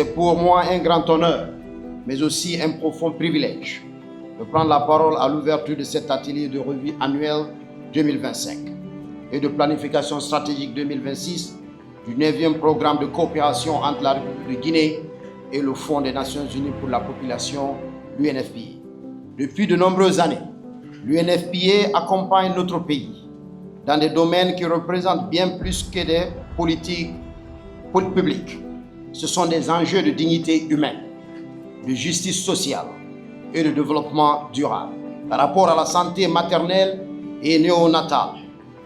C'est pour moi un grand honneur, mais aussi un profond privilège de prendre la parole à l'ouverture de cet atelier de revue annuelle 2025 et de planification stratégique 2026 du 9e programme de coopération entre la République de Guinée et le Fonds des Nations Unies pour la population, l'UNFPA. Depuis de nombreuses années, l'UNFPA accompagne notre pays dans des domaines qui représentent bien plus que des politiques publiques. Ce sont des enjeux de dignité humaine, de justice sociale et de développement durable. Par rapport à la santé maternelle et néonatale,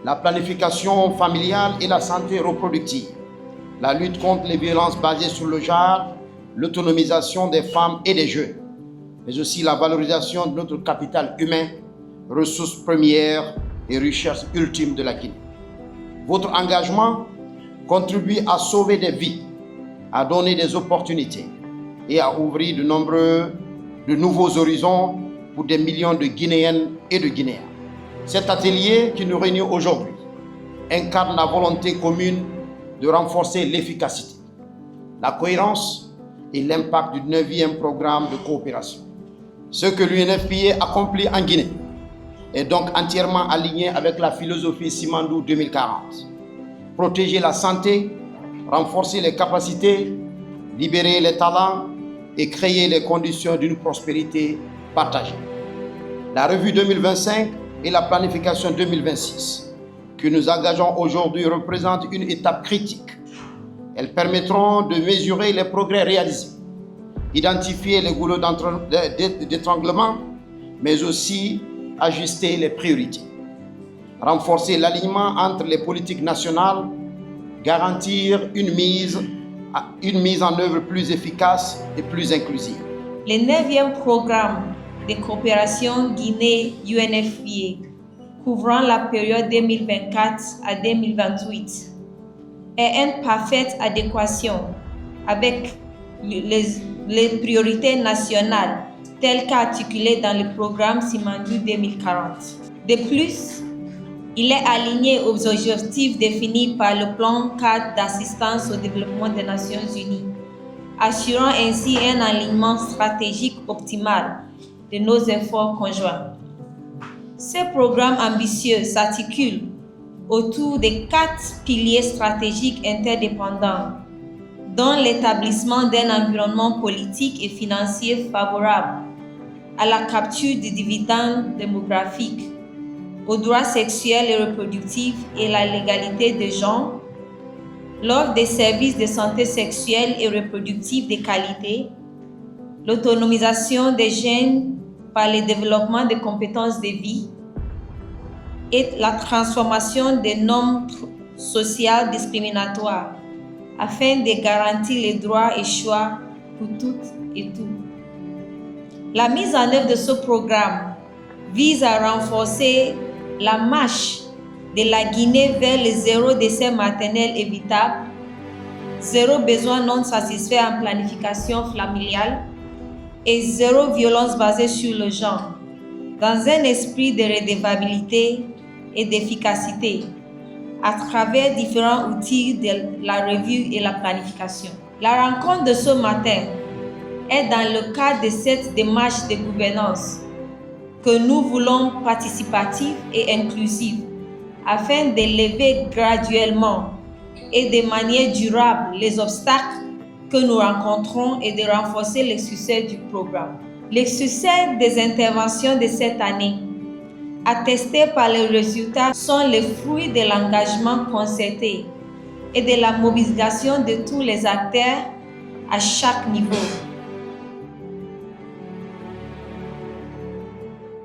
la planification familiale et la santé reproductive, la lutte contre les violences basées sur le genre, l'autonomisation des femmes et des jeunes, mais aussi la valorisation de notre capital humain, ressources premières et richesse ultime de la Guinée. Votre engagement contribue à sauver des vies, à donner des opportunités et à ouvrir de nouveaux horizons pour des millions de Guinéennes et de Guinéens. Cet atelier qui nous réunit aujourd'hui incarne la volonté commune de renforcer l'efficacité, la cohérence et l'impact du 9e programme de coopération. Ce que l'UNFPA accomplit en Guinée est donc entièrement aligné avec la philosophie Simandou 2040. Protéger la santé, renforcer les capacités, libérer les talents et créer les conditions d'une prospérité partagée. La revue 2025 et la planification 2026 que nous engageons aujourd'hui représentent une étape critique. Elles permettront de mesurer les progrès réalisés, identifier les goulots d'étranglement, mais aussi ajuster les priorités, renforcer l'alignement entre les politiques nationales, garantir une mise en œuvre plus efficace et plus inclusive. Le 9e programme de coopération Guinée-UNFPA, couvrant la période 2024 à 2028, est en parfaite adéquation avec les priorités nationales telles qu'articulées dans le programme Simandou 2040. De plus, il est aligné aux objectifs définis par le plan cadre d'assistance au développement des Nations Unies, assurant ainsi un alignement stratégique optimal de nos efforts conjoints. Ce programme ambitieux s'articule autour de 4 piliers stratégiques interdépendants, dont l'établissement d'un environnement politique et financier favorable à la capture des dividendes démographiques, aux droits sexuels et reproductifs et la légalité des genres, l'offre des services de santé sexuelle et reproductive de qualité, l'autonomisation des jeunes par le développement de compétences de vie et la transformation des normes sociales discriminatoires afin de garantir les droits et choix pour toutes et tous. La mise en œuvre de ce programme vise à renforcer la marche de la Guinée vers le zéro décès maternel évitable, zéro besoin non satisfait en planification familiale et zéro violence basée sur le genre, dans un esprit de redevabilité et d'efficacité, à travers différents outils de la revue et la planification. La rencontre de ce matin est dans le cadre de cette démarche de gouvernance que nous voulons participative et inclusive afin de lever graduellement et de manière durable les obstacles que nous rencontrons et de renforcer le succès du programme. Le succès des interventions de cette année, attestés par les résultats, sont les fruits de l'engagement concerté et de la mobilisation de tous les acteurs à chaque niveau.